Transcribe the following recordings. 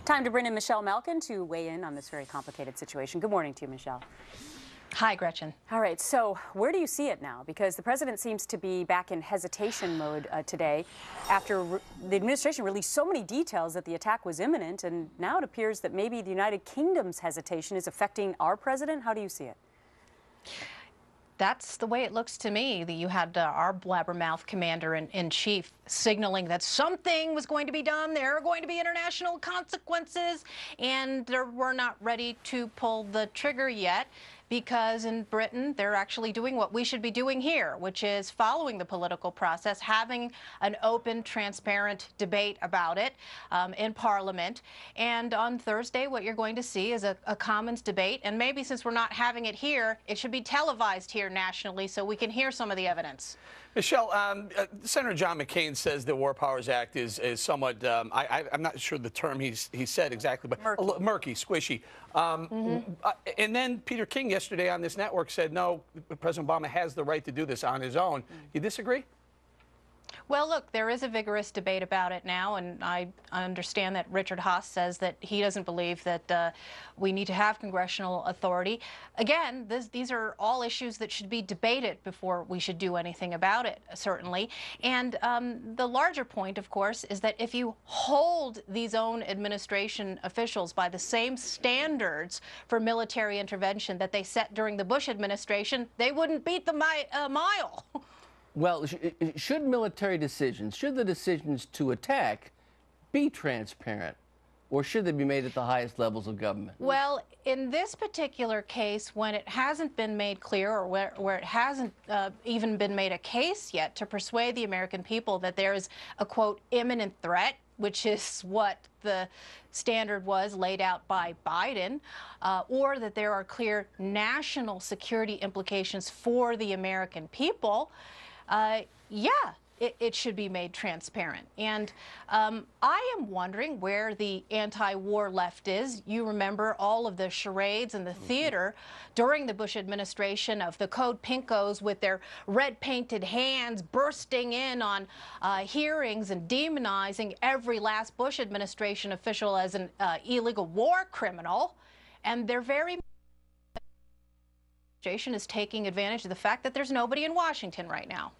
Time to bring in Michelle Malkin to weigh in on this very complicated situation. Good morning to you, Michelle. Hi, Gretchen. All right, so where do you see it now? Because the president seems to be back in hesitation mode today after the administration released so many details that the attack was imminent, and now it appears that maybe the United Kingdom's hesitation is affecting our president. How do you see it? That's the way it looks to me. That you had our blabbermouth commander-in-chief signaling that something was going to be done. There are going to be international consequences, and we're not ready to pull the trigger yet, because in Britain they're actually doing what we should be doing here, which is following the political process, having an open, transparent debate about it in Parliament. And on Thursday, what you're going to see is a Commons debate. And maybe since we're not having it here, it should be televised here nationally so we can hear some of the evidence. Michelle, Senator John McCain says the War Powers Act is somewhat, I'm not sure the term he said exactly, but murky, squishy. And then Peter King yesterday on this network said, no, President Obama has the right to do this on his own. You disagree? Well, look, there is a vigorous debate about it now, and I understand that Richard Haass says that he doesn't believe that we need to have congressional authority. Again, these are all issues that should be debated before we should do anything about it, certainly. And the larger point, of course, is that if you hold these own administration officials by the same standards for military intervention that they set during the Bush administration, they wouldn't beat the mile. Well, should military decisions, should the decisions to attack be transparent, or should they be made at the highest levels of government? Well, in this particular case, when it hasn't been made clear, or where it hasn't even been made a case yet to persuade the American people that there is a, quote, imminent threat, which is what the standard was laid out by Biden, or that there are clear national security implications for the American people, yeah, it should be made transparent. And I am wondering where the anti-war left is. You remember all of the charades and the theater during the Bush administration of the Code Pinkos with their red-painted hands bursting in on hearings and demonizing every last Bush administration official as an illegal war criminal. And they're very is taking advantage of the fact that there's nobody in Washington right now.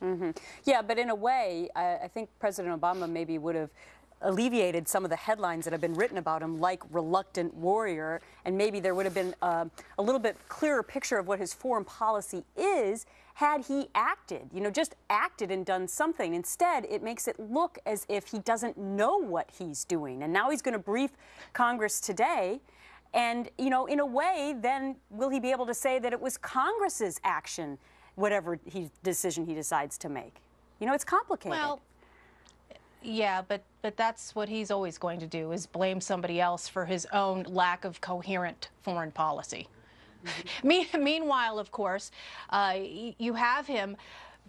Yeah, but in a way, I think President Obama maybe would have alleviated some of the headlines that have been written about him, like reluctant warrior, and maybe there would have been a little bit clearer picture of what his foreign policy is had he acted, just acted and done something. Instead, it makes it look as if he doesn't know what he's doing. And now he's going to brief Congress today. And, in a way, then will he be able to say that it was Congress's action, whatever decision he decides to make? It's complicated. Well, yeah, but that's what he's always going to do, is blame somebody else for his own lack of coherent foreign policy. Meanwhile, of course, you have him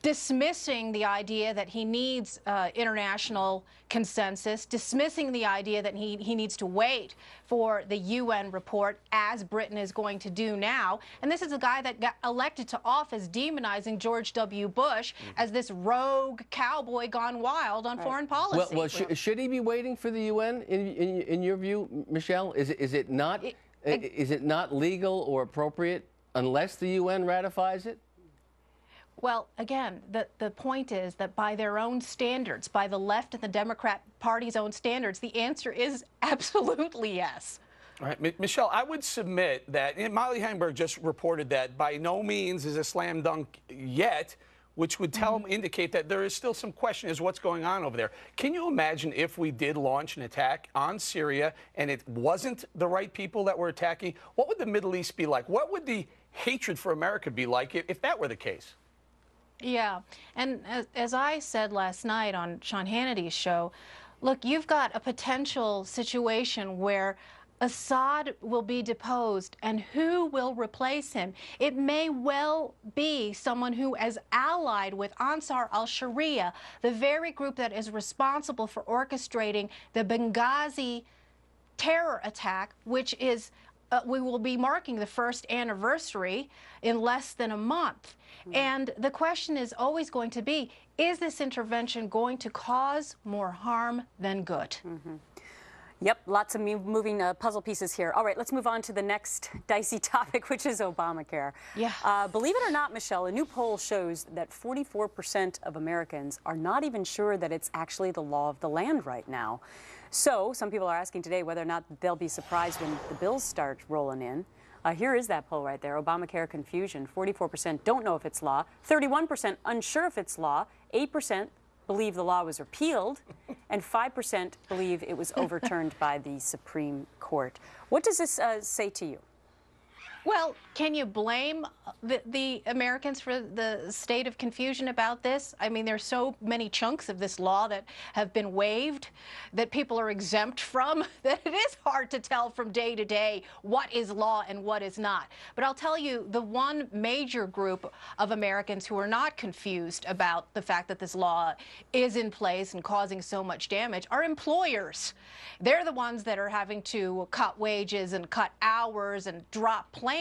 dismissing the idea that he needs international consensus, dismissing the idea that he needs to wait for the UN report, as Britain is going to do now. And this is a guy that got elected to office demonizing George W. Bush as this rogue cowboy gone wild on foreign policy. Well, should he be waiting for the UN, in your view, Michelle? Is it not legal or appropriate unless the UN ratifies it? Well, again, the point is that by their own standards, by the left and the Democrat Party's own standards, the answer is absolutely yes. All right, Michelle, I would submit that Molly Heimberg just reported that by no means is a slam dunk yet, which would indicate that there is still some question as to what's going on over there. Can you imagine if we did launch an attack on Syria and it wasn't the right people that were attacking? What would the Middle East be like? What would the hatred for America be like if that were the case? Yeah, and as I said last night on Sean Hannity's show, look, you've got a potential situation where Assad will be deposed, and who will replace him? It may well be someone who is allied with Ansar al-Sharia, the very group that is responsible for orchestrating the Benghazi terror attack, which is we will be marking the first anniversary in less than a month. And the question is always going to be, is this intervention going to cause more harm than good? Yep, lots of moving puzzle pieces here. All right, let's move on to the next dicey topic, which is Obamacare. Yeah. Believe it or not, Michelle, a new poll shows that 44% of Americans are not even sure that it's actually the law of the land right now. So some people are asking today whether or not they'll be surprised when the bills start rolling in. Here is that poll right there, Obamacare confusion. 44% don't know if it's law, 31% unsure if it's law, 8% believe the law was repealed, and 5% believe it was overturned by the Supreme Court. What does this say to you? Well, can you blame the Americans for the state of confusion about this? I mean, there's so many chunks of this law that have been waived, that people are exempt from, that it is hard to tell from day to day what is law and what is not. But I'll tell you, the one major group of Americans who are not confused about the fact that this law is in place and causing so much damage are employers. They're the ones that are having to cut wages and cut hours and drop plans.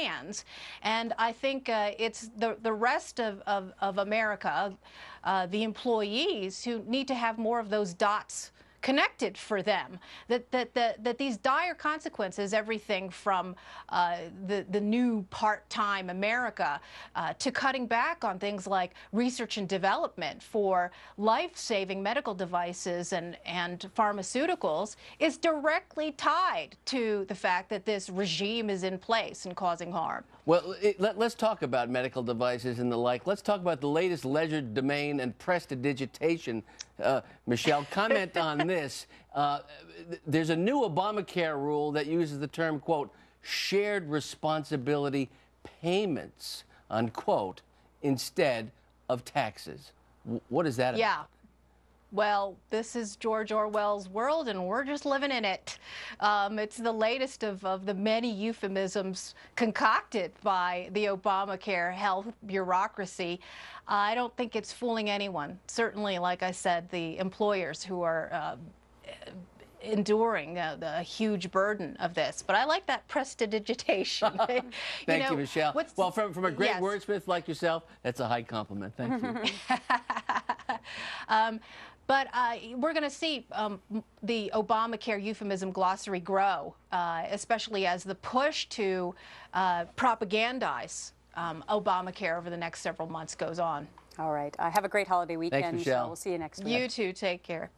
And I think it's the rest of America, the employees, who need to have more of those dots connected for them, that these dire consequences, everything from the new part-time America to cutting back on things like research and development for life-saving medical devices and pharmaceuticals, is directly tied to the fact that this regime is in place and causing harm. Well, let's talk about medical devices and the like. Let's talk about the latest legerdemain and prestidigitation. Michelle, comment on this. There's a new Obamacare rule that uses the term, quote, shared responsibility payments, unquote, instead of taxes. What is that about? Yeah. Well, this is George Orwell's world, and we're just living in it. It's the latest of the many euphemisms concocted by the Obamacare health bureaucracy. I don't think it's fooling anyone. Certainly, like I said, the employers who are enduring the huge burden of this. But I like that prestidigitation. Thank you, Michelle. Well, from a great yes. wordsmith like yourself, that's a high compliment. Thank you. But we're going to see the Obamacare euphemism glossary grow, especially as the push to propagandize Obamacare over the next several months goes on. All right. Have a great holiday weekend. Thanks, Michelle. We'll see you next week. You too. Take care.